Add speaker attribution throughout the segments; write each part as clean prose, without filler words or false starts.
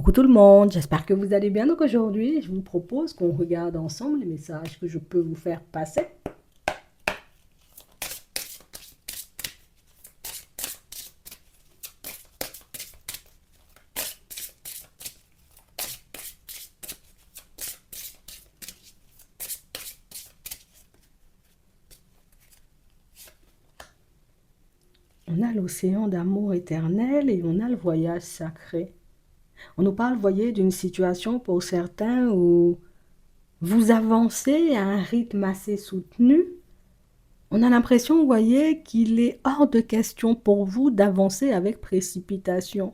Speaker 1: Coucou tout le monde, j'espère que vous allez bien. Donc aujourd'hui, je vous propose qu'on regarde ensemble les messages que je peux vous faire passer. On a l'océan d'amour éternel et on a le voyage sacré. On nous parle, voyez, d'une situation pour certains où vous avancez à un rythme assez soutenu. On a l'impression, vous voyez, qu'il est hors de question pour vous d'avancer avec précipitation.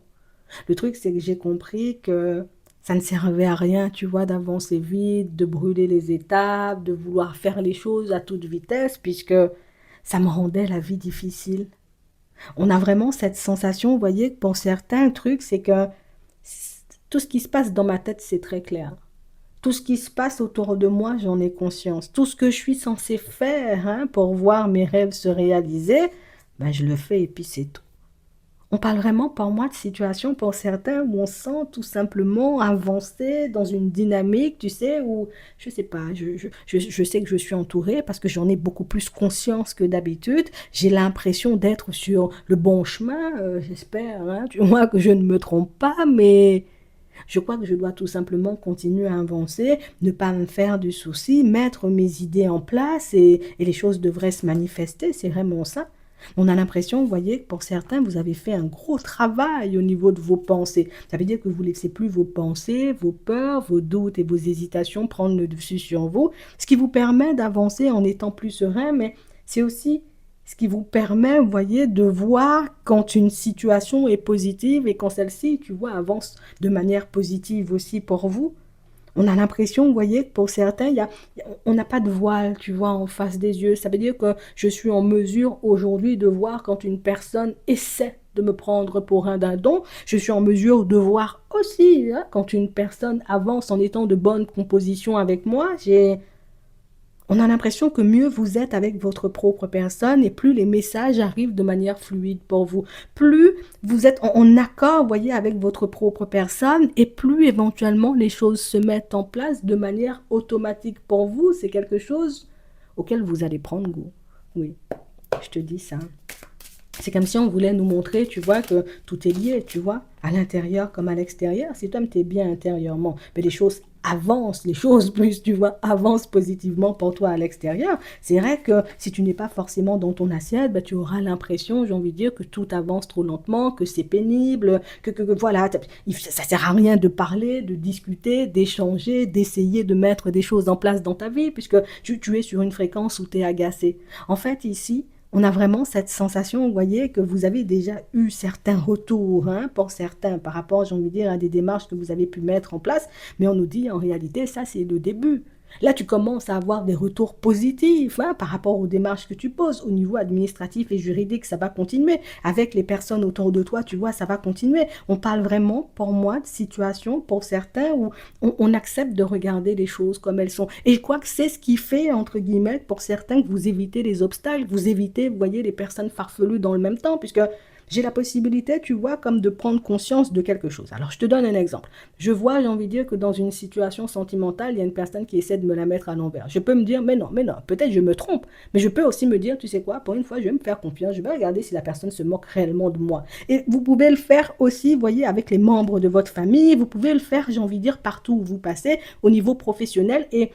Speaker 1: Le truc, c'est que j'ai compris que ça ne servait à rien, tu vois, d'avancer vite, de brûler les étapes, de vouloir faire les choses à toute vitesse, puisque ça me rendait la vie difficile. On a vraiment cette sensation, vous voyez, que pour certains trucs, c'est que tout ce qui se passe dans ma tête, c'est très clair. Tout ce qui se passe autour de moi, j'en ai conscience. Tout ce que je suis censé faire pour voir mes rêves se réaliser, ben, je le fais et puis c'est tout. On parle vraiment pour moi de situations pour certains où on sent tout simplement avancer dans une dynamique, tu sais, où, je sais pas, je sais que je suis entourée parce que j'en ai beaucoup plus conscience que d'habitude. J'ai l'impression d'être sur le bon chemin, j'espère, tu vois, que je ne me trompe pas, mais je crois que je dois tout simplement continuer à avancer, ne pas me faire du souci, mettre mes idées en place et les choses devraient se manifester, c'est vraiment ça. On a l'impression, vous voyez, que pour certains, vous avez fait un gros travail au niveau de vos pensées. Ça veut dire que vous ne laissez plus vos pensées, vos peurs, vos doutes et vos hésitations prendre le dessus sur vous, ce qui vous permet d'avancer en étant plus serein, mais c'est aussi ce qui vous permet, vous voyez, de voir quand une situation est positive et quand celle-ci, tu vois, avance de manière positive aussi pour vous. On a l'impression, vous voyez, que pour certains, on n'a pas de voile, tu vois, en face des yeux. Ça veut dire que je suis en mesure aujourd'hui de voir quand une personne essaie de me prendre pour un dindon. Je suis en mesure de voir aussi quand une personne avance en étant de bonne composition avec moi. On a l'impression que mieux vous êtes avec votre propre personne et plus les messages arrivent de manière fluide pour vous. Plus vous êtes en accord, vous voyez, avec votre propre personne et plus éventuellement les choses se mettent en place de manière automatique pour vous. C'est quelque chose auquel vous allez prendre goût. Oui, je te dis ça. C'est comme si on voulait nous montrer, tu vois, que tout est lié, tu vois, à l'intérieur comme à l'extérieur. Si toi, tu es bien intérieurement, mais les choses avancent, les choses plus, tu vois, avancent positivement pour toi à l'extérieur. C'est vrai que si tu n'es pas forcément dans ton assiette, ben, tu auras l'impression, j'ai envie de dire, que tout avance trop lentement, que c'est pénible, que voilà, ça sert à rien de parler, de discuter, d'échanger, d'essayer de mettre des choses en place dans ta vie, puisque tu es sur une fréquence où tu es agacé. En fait, ici, on a vraiment cette sensation, vous voyez, que vous avez déjà eu certains retours, pour certains, par rapport, j'ai envie de dire, à des démarches que vous avez pu mettre en place, mais on nous dit, en réalité, ça, c'est le début. Là, tu commences à avoir des retours positifs par rapport aux démarches que tu poses. Au niveau administratif et juridique, ça va continuer. Avec les personnes autour de toi, tu vois, ça va continuer. On parle vraiment, pour moi, de situations, pour certains, où on accepte de regarder les choses comme elles sont. Et je crois que c'est ce qui fait, entre guillemets, pour certains, que vous évitez les obstacles, vous évitez, vous voyez, les personnes farfelues dans le même temps, puisque j'ai la possibilité, tu vois, comme de prendre conscience de quelque chose. Alors, je te donne un exemple. Je vois, j'ai envie de dire que dans une situation sentimentale, il y a une personne qui essaie de me la mettre à l'envers. Je peux me dire, mais non, peut-être je me trompe. Mais je peux aussi me dire, tu sais quoi, pour une fois, je vais me faire confiance, je vais regarder si la personne se moque réellement de moi. Et vous pouvez le faire aussi, vous voyez, avec les membres de votre famille, vous pouvez le faire, j'ai envie de dire, partout où vous passez, au niveau professionnel, et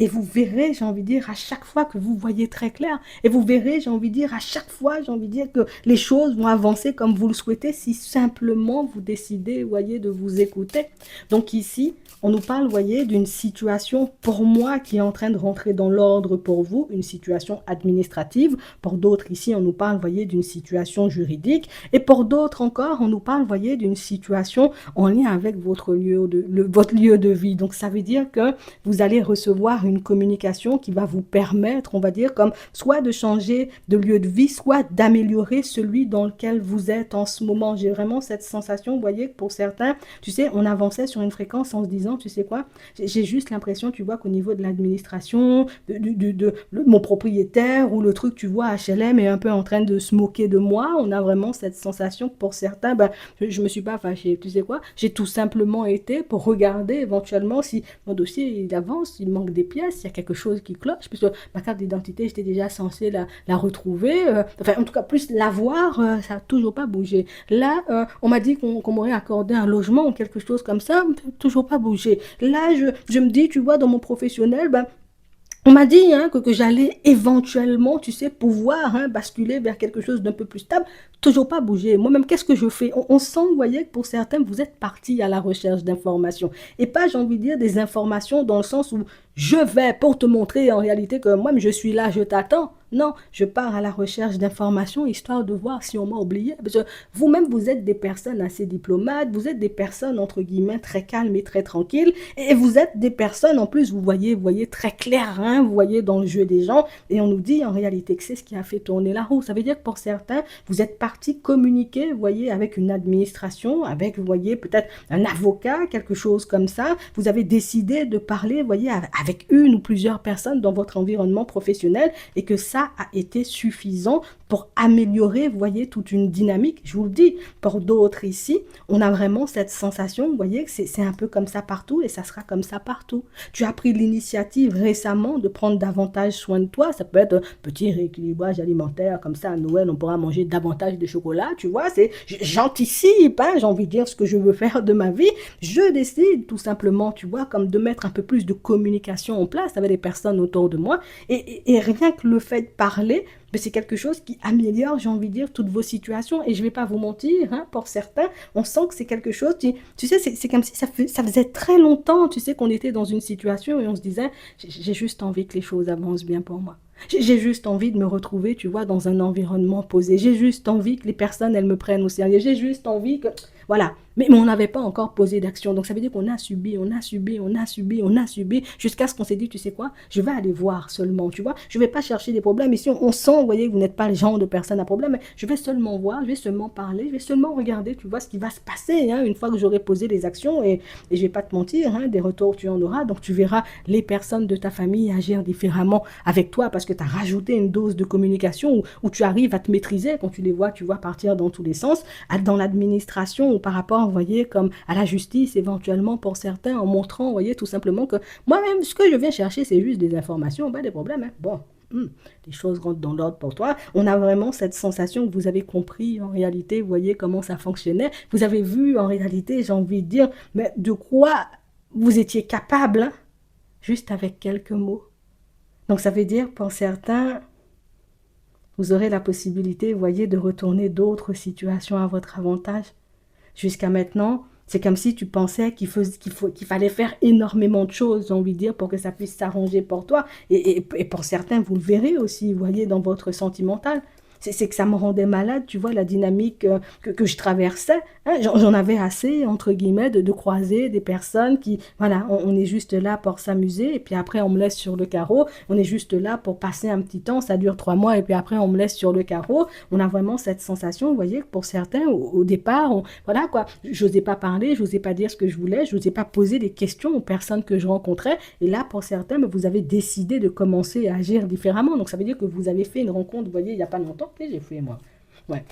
Speaker 1: vous verrez, j'ai envie de dire, à chaque fois que vous voyez très clair, et vous verrez, j'ai envie de dire, à chaque fois, j'ai envie de dire que les choses vont avancer comme vous le souhaitez si simplement vous décidez, vous voyez, de vous écouter. Donc ici, on nous parle, vous voyez, d'une situation pour moi qui est en train de rentrer dans l'ordre pour vous, une situation administrative. Pour d'autres ici, on nous parle, vous voyez, d'une situation juridique. Et pour d'autres encore, on nous parle, vous voyez, d'une situation en lien avec votre lieu de vie. Donc ça veut dire que vous allez recevoir avoir une communication qui va vous permettre, on va dire, comme soit de changer de lieu de vie, soit d'améliorer celui dans lequel vous êtes en ce moment. J'ai vraiment cette sensation, vous voyez, que pour certains, tu sais, on avançait sur une fréquence en se disant, tu sais quoi, j'ai juste l'impression, tu vois, qu'au niveau de l'administration, mon propriétaire ou le truc, tu vois, HLM est un peu en train de se moquer de moi. On a vraiment cette sensation que pour certains, ben, je me suis pas fâchée. Tu sais quoi? J'ai tout simplement été pour regarder éventuellement si mon dossier il avance, il manque des pièces, il y a quelque chose qui cloche, puisque ma carte d'identité, j'étais déjà censée la retrouver. Enfin, en tout cas, plus l'avoir, ça n'a toujours pas bougé. Là, on m'a dit qu'on m'aurait accordé un logement ou quelque chose comme ça, toujours pas bougé. Là, je me dis, tu vois, dans mon professionnel, ben, on m'a dit hein, que j'allais éventuellement, tu sais, pouvoir hein, basculer vers quelque chose d'un peu plus stable. Toujours pas bouger. Moi-même, qu'est-ce que je fais? On sent, vous voyez, que pour certains, vous êtes partis à la recherche d'informations. Et pas, j'ai envie de dire, des informations dans le sens où je vais pour te montrer en réalité que moi, je suis là, je t'attends. Non, je pars à la recherche d'informations histoire de voir si on m'a oublié. Parce que vous-même, vous êtes des personnes assez diplomates, vous êtes des personnes, entre guillemets, très calmes et très tranquilles. Et vous êtes des personnes, en plus, vous voyez très clair, hein, vous voyez dans le jeu des gens. Et on nous dit en réalité que c'est ce qui a fait tourner la roue. Ça veut dire que pour certains, vous êtes parti communiquer, vous voyez, avec une administration, avec, vous voyez, peut-être un avocat, quelque chose comme ça. Vous avez décidé de parler, vous voyez, avec une ou plusieurs personnes dans votre environnement professionnel et que ça a été suffisant pour améliorer, vous voyez, toute une dynamique. Je vous le dis, pour d'autres ici, on a vraiment cette sensation, vous voyez, que c'est un peu comme ça partout et ça sera comme ça partout. Tu as pris l'initiative récemment de prendre davantage soin de toi. Ça peut être un petit rééquilibrage alimentaire, comme ça à Noël, on pourra manger davantage de chocolat, tu vois. J'anticipe, hein, j'ai envie de dire ce que je veux faire de ma vie. Je décide tout simplement, tu vois, comme de mettre un peu plus de communication en place avec les personnes autour de moi. Et rien que le fait de parler, mais c'est quelque chose qui améliore, j'ai envie de dire, toutes vos situations. Et je ne vais pas vous mentir, hein, pour certains, on sent que c'est quelque chose, tu sais, c'est comme si ça faisait très longtemps, tu sais, qu'on était dans une situation et on se disait, j'ai juste envie que les choses avancent bien pour moi. J'ai juste envie de me retrouver, tu vois, dans un environnement posé. J'ai juste envie que les personnes, elles me prennent au sérieux. J'ai juste envie que... Voilà. Mais on n'avait pas encore posé d'action. Donc ça veut dire qu'on a subi, on a subi, on a subi, on a subi, jusqu'à ce qu'on s'est dit, tu sais quoi, je vais aller voir seulement, tu vois. Je ne vais pas chercher des problèmes. Ici, on sent, vous voyez, que vous n'êtes pas le genre de personne à problème. Mais je vais seulement voir, je vais seulement parler, je vais seulement regarder, tu vois, ce qui va se passer hein, une fois que j'aurai posé les actions. Et je ne vais pas te mentir, hein, des retours, tu en auras. Donc tu verras les personnes de ta famille agir différemment avec toi parce que tu as rajouté une dose de communication où tu arrives à te maîtriser quand tu les vois, tu vois, partir dans tous les sens, dans l'administration ou par rapport, vous voyez, comme à la justice éventuellement pour certains, en montrant, vous voyez, tout simplement que moi-même, ce que je viens chercher, c'est juste des informations, pas des problèmes, hein. Bon, les choses rentrent dans l'ordre pour toi. On a vraiment cette sensation que vous avez compris en réalité, vous voyez comment ça fonctionnait. Vous avez vu en réalité, j'ai envie de dire, mais de quoi vous étiez capable, hein, juste avec quelques mots. Donc ça veut dire pour certains, vous aurez la possibilité, vous voyez, de retourner d'autres situations à votre avantage. Jusqu'à maintenant, c'est comme si tu pensais qu'il fallait faire énormément de choses, j'ai envie de dire, pour que ça puisse s'arranger pour toi. Et pour certains, vous le verrez aussi, vous voyez, dans votre sentimental. C'est que ça me rendait malade, tu vois, la dynamique que je traversais. Hein, j'en avais assez, entre guillemets, de croiser des personnes qui, voilà, on est juste là pour s'amuser, et puis après on me laisse sur le carreau. On est juste là pour passer un petit temps, ça dure 3 mois, et puis après on me laisse sur le carreau. On a vraiment cette sensation, vous voyez, que pour certains, au départ, voilà quoi, j'osais pas parler, j'osais pas dire ce que je voulais, j'osais pas poser des questions aux personnes que je rencontrais. Et là, pour certains, vous avez décidé de commencer à agir différemment. Donc ça veut dire que vous avez fait une rencontre, vous voyez, il n'y a pas longtemps. Que j'ai fait moi. Ouais.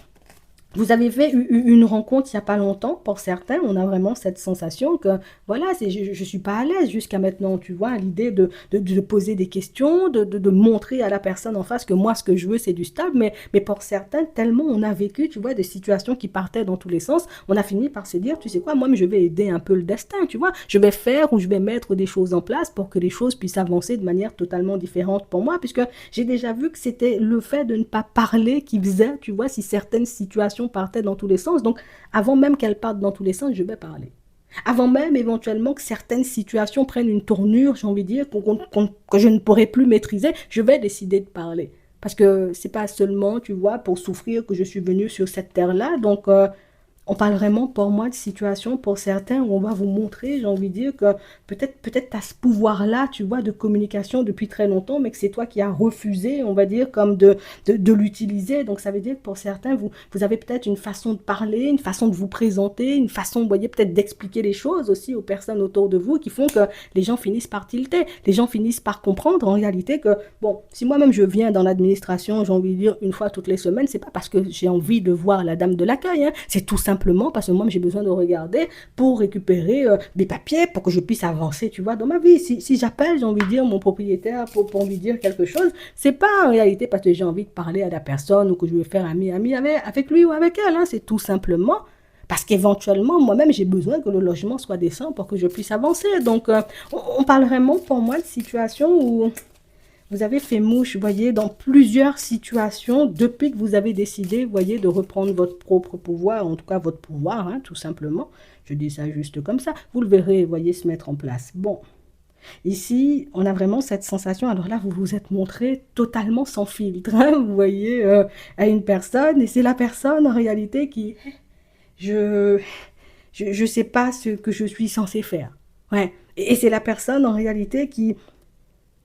Speaker 1: Vous avez fait une rencontre il n'y a pas longtemps, pour certains, on a vraiment cette sensation que, voilà, je ne suis pas à l'aise jusqu'à maintenant, tu vois, l'idée de poser des questions, de montrer à la personne en face que moi, ce que je veux, c'est du stable, mais pour certains, tellement on a vécu, tu vois, des situations qui partaient dans tous les sens, on a fini par se dire, tu sais quoi, moi, je vais aider un peu le destin, tu vois, je vais faire ou je vais mettre des choses en place pour que les choses puissent avancer de manière totalement différente pour moi, puisque j'ai déjà vu que c'était le fait de ne pas parler qui faisait, tu vois, si certaines situations partaient dans tous les sens. Donc, avant même qu'elles partent dans tous les sens, je vais parler. Avant même, éventuellement, que certaines situations prennent une tournure, j'ai envie de dire, que je ne pourrai plus maîtriser, je vais décider de parler. Parce que c'est pas seulement, tu vois, pour souffrir que je suis venue sur cette terre-là. Donc, On parle vraiment pour moi de situation pour certains où on va vous montrer, j'ai envie de dire que peut-être tu as ce pouvoir-là, tu vois, de communication depuis très longtemps, mais que c'est toi qui as refusé, on va dire, comme de l'utiliser. Donc ça veut dire que pour certains, vous avez peut-être une façon de parler, une façon de vous présenter, une façon, vous voyez, peut-être d'expliquer les choses aussi aux personnes autour de vous qui font que les gens finissent par tilter, les gens finissent par comprendre en réalité que, bon, si moi-même je viens dans l'administration, j'ai envie de dire une fois toutes les semaines, c'est pas parce que j'ai envie de voir la dame de l'accueil, hein, c'est tout simplement parce que moi j'ai besoin de regarder pour récupérer des papiers pour que je puisse avancer, tu vois, dans ma vie. Si j'appelle, j'ai envie de dire mon propriétaire pour lui dire quelque chose, c'est pas en réalité parce que j'ai envie de parler à la personne ou que je veux faire ami avec lui ou avec elle, hein, c'est tout simplement parce qu'éventuellement, moi-même, j'ai besoin que le logement soit décent pour que je puisse avancer. Donc, on parle vraiment pour moi de situations où vous avez fait mouche, vous voyez, dans plusieurs situations depuis que vous avez décidé, vous voyez, de reprendre votre propre pouvoir, en tout cas votre pouvoir, hein, tout simplement. Je dis ça juste comme ça. Vous le verrez, vous voyez, se mettre en place. Bon, ici, on a vraiment cette sensation. Alors là, vous vous êtes montré totalement sans filtre, hein, vous voyez, à une personne. Et c'est la personne, en réalité, qui... Je... Je sais pas ce que je suis censée faire. Ouais. Et c'est la personne, en réalité, qui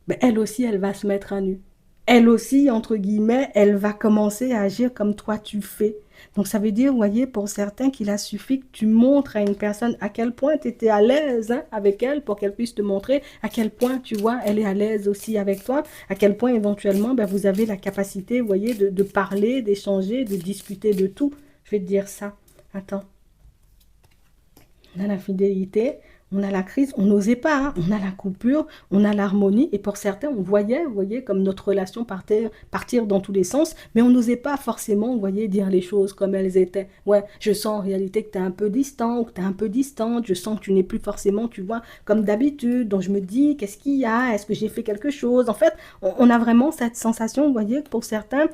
Speaker 1: ben, elle aussi, elle va se mettre à nu. Elle aussi, entre guillemets, elle va commencer à agir comme toi tu fais. Donc ça veut dire, vous voyez, pour certains, qu'il a suffi que tu montres à une personne à quel point tu étais à l'aise hein, avec elle pour qu'elle puisse te montrer à quel point, tu vois, elle est à l'aise aussi avec toi, à quel point éventuellement, ben, vous avez la capacité, vous voyez, de parler, d'échanger, de discuter de tout. Je vais te dire ça. Attends. On a la fidélité, on a la crise, on n'osait pas, hein. On a la coupure, on a l'harmonie, et pour certains, on voyait, vous voyez, comme notre relation partir dans tous les sens, mais on n'osait pas forcément, vous voyez, dire les choses comme elles étaient. Ouais, je sens en réalité que tu es un peu distant, ou que tu es un peu distante, je sens que tu n'es plus forcément, tu vois, comme d'habitude, donc je me dis, qu'est-ce qu'il y a, est-ce que j'ai fait quelque chose? En fait, on a vraiment cette sensation, vous voyez, que pour certains,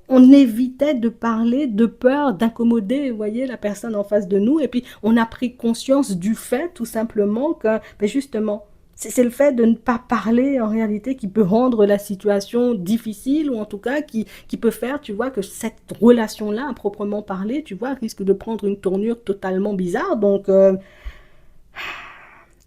Speaker 1: on évitait de parler de peur d'incommoder, vous voyez, la personne en face de nous. Et puis, on a pris conscience du fait, tout simplement, que, ben justement, c'est le fait de ne pas parler, en réalité, qui peut rendre la situation difficile, ou en tout cas, qui peut faire, tu vois, que cette relation-là, à proprement parler, tu vois, risque de prendre une tournure totalement bizarre. Donc,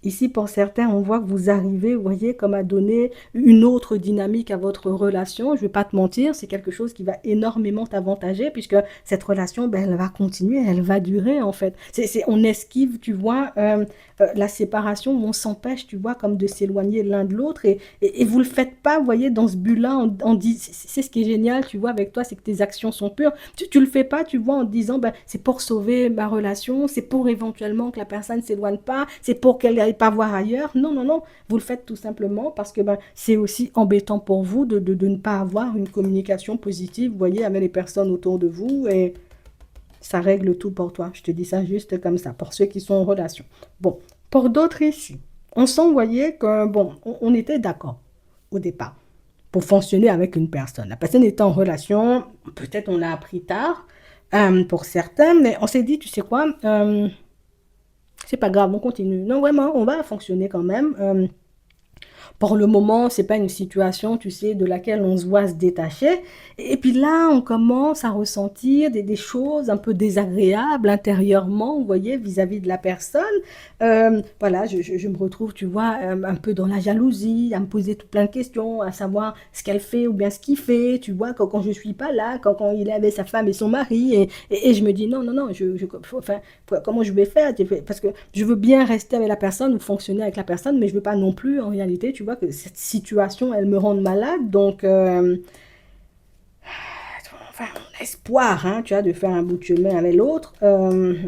Speaker 1: ici, pour certains, on voit que vous arrivez, vous voyez, comme à donner une autre dynamique à votre relation. Je ne vais pas te mentir, c'est quelque chose qui va énormément t'avantager puisque cette relation, ben, elle va continuer, elle va durer en fait. On esquive, tu vois, la séparation, on s'empêche, tu vois, comme de s'éloigner l'un de l'autre et vous ne le faites pas, vous voyez, dans ce but-là. C'est ce qui est génial, tu vois, avec toi, c'est que tes actions sont pures. Tu le fais pas, tu vois, en te disant, ben, c'est pour sauver ma relation, c'est pour éventuellement que la personne ne s'éloigne pas, c'est pour qu'elle n'aille pas voir ailleurs. Non, non, non, vous le faites tout simplement parce que ben, c'est aussi embêtant pour vous de ne pas avoir une communication positive, vous voyez, avec les personnes autour de vous et ça règle tout pour toi. Je te dis ça juste comme ça, pour ceux qui sont en relation. Bon, pour d'autres ici, on sent, vous voyez, que, bon, on était d'accord au départ pour fonctionner avec une personne. La personne était en relation, peut-être on l'a appris tard pour certains, mais on s'est dit, tu sais quoi, c'est pas grave, on continue. Non, vraiment, on va fonctionner quand même. Pour le moment, c'est pas une situation, tu sais, de laquelle on se voit se détacher. Et puis là, on commence à ressentir des choses un peu désagréables intérieurement, vous voyez, vis-à-vis de la personne. Voilà, je me retrouve, tu vois, un peu dans la jalousie, à me poser tout plein de questions, à savoir ce qu'elle fait ou bien ce qu'il fait, tu vois, quand je suis pas là, quand il est avec sa femme et son mari, et je me dis non, non, non, enfin, comment je vais faire? Parce que je veux bien rester avec la personne ou fonctionner avec la personne, mais je veux pas non plus, en réalité, tu vois, que cette situation, elle me rende malade. Donc, enfin, on a espoir, hein, tu vois, de faire un bout de chemin avec l'autre. Je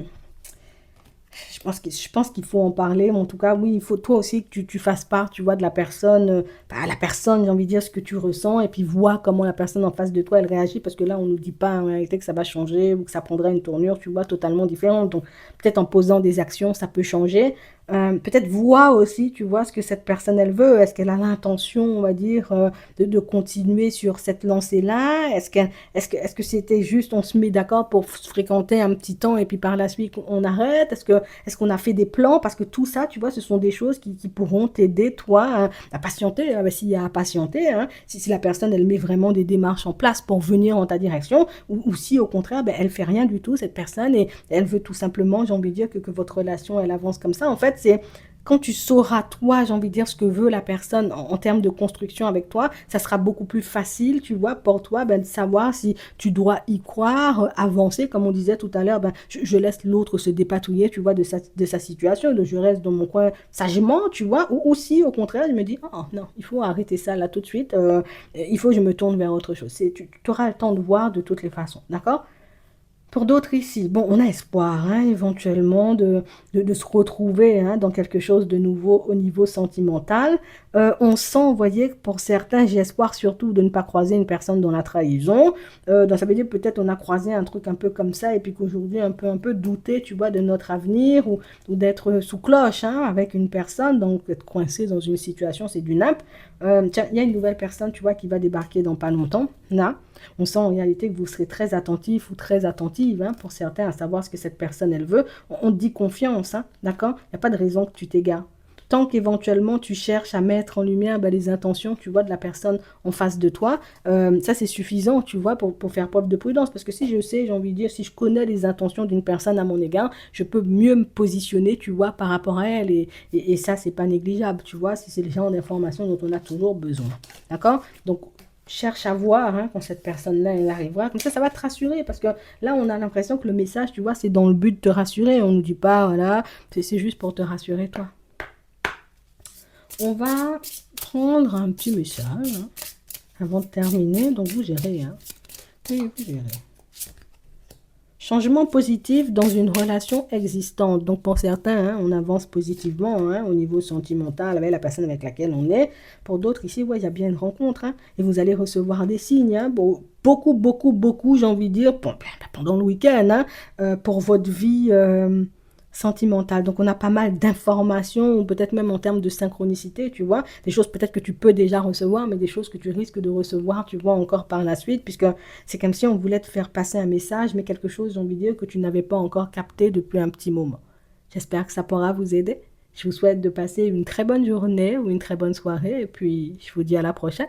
Speaker 1: pense qu'il faut en parler, mais en tout cas, oui, il faut toi aussi que tu fasses part, tu vois, de la personne, la personne, j'ai envie de dire ce que tu ressens, et puis voir comment la personne en face de toi, elle réagit, parce que là, on ne nous dit pas en réalité que ça va changer, ou que ça prendra une tournure, tu vois, totalement différente. Donc, peut-être en posant des actions, ça peut changer. peut-être voit aussi, tu vois, ce que cette personne, elle veut. Est-ce qu'elle a l'intention, on va dire, de continuer sur cette lancée-là? Est-ce que c'était juste, on se met d'accord pour se fréquenter un petit temps et puis par la suite, on arrête? Est-ce qu'on a fait des plans? Parce que tout ça, tu vois, ce sont des choses qui pourront t'aider, toi, à patienter. Ben, s'il y a à patienter, hein, si la personne, elle met vraiment des démarches en place pour venir en ta direction, ou si au contraire, ben, elle fait rien du tout, cette personne, et elle veut tout simplement, j'ai envie de dire, que votre relation, elle avance comme ça. En fait, c'est quand tu sauras, toi, j'ai envie de dire, ce que veut la personne en termes de construction avec toi, ça sera beaucoup plus facile, tu vois, pour toi, ben, de savoir si tu dois y croire, avancer, comme on disait tout à l'heure, ben, je laisse l'autre se dépatouiller, tu vois, de sa situation, je reste dans mon coin sagement, tu vois, ou si, au contraire, je me dis, oh non, il faut arrêter ça là tout de suite, il faut que je me tourne vers autre chose. Tu auras le temps de voir de toutes les façons, d'accord? Pour d'autres ici, bon, on a espoir, hein, éventuellement, de se retrouver, hein, dans quelque chose de nouveau au niveau sentimental. On sent, vous voyez, que pour certains, j'ai espoir surtout de ne pas croiser une personne dans la trahison. Donc ça veut dire peut-être on a croisé un truc un peu comme ça et puis qu'aujourd'hui, un peu douter, tu vois, de notre avenir ou d'être sous cloche, hein, avec une personne. Donc être coincé dans une situation, c'est du nimp. Tiens, il y a une nouvelle personne, tu vois, qui va débarquer dans pas longtemps, là. On sent en réalité que vous serez très attentif ou très attentive, hein, pour certains, à savoir ce que cette personne, elle veut. On te dit confiance, hein, d'accord? Il n'y a pas de raison que tu t'égares. Tant qu'éventuellement tu cherches à mettre en lumière, ben, les intentions, tu vois, de la personne en face de toi, ça c'est suffisant, tu vois, pour faire preuve de prudence. Parce que si je sais, j'ai envie de dire, si je connais les intentions d'une personne à mon égard, je peux mieux me positionner, tu vois, par rapport à elle. Et ça, c'est pas négligeable, tu vois, si c'est le genre d'informations dont on a toujours besoin. D'accord? Donc, cherche à voir, hein, quand cette personne-là, elle arrivera. Comme ça va te rassurer. Parce que là, on a l'impression que le message, tu vois, c'est dans le but de te rassurer. On ne nous dit pas, voilà, c'est juste pour te rassurer, toi. On va prendre un petit message, hein, avant de terminer. Donc, vous gérez, hein. Oui, vous gérez. Changement positif dans une relation existante. Donc pour certains, hein, on avance positivement, hein, au niveau sentimental avec la personne avec laquelle on est. Pour d'autres ici, ouais, il y a bien une rencontre, hein, et vous allez recevoir des signes, hein, beaucoup, beaucoup, beaucoup, j'ai envie de dire, pendant le week-end, hein, pour votre vie sentimentale. Donc on a pas mal d'informations, ou peut-être même en termes de synchronicité, tu vois, des choses peut-être que tu peux déjà recevoir, mais des choses que tu risques de recevoir, tu vois, encore par la suite, puisque c'est comme si on voulait te faire passer un message, mais quelque chose, j'ai envie de dire, que tu n'avais pas encore capté depuis un petit moment. J'espère que ça pourra vous aider. Je vous souhaite de passer une très bonne journée ou une très bonne soirée, et puis je vous dis à la prochaine.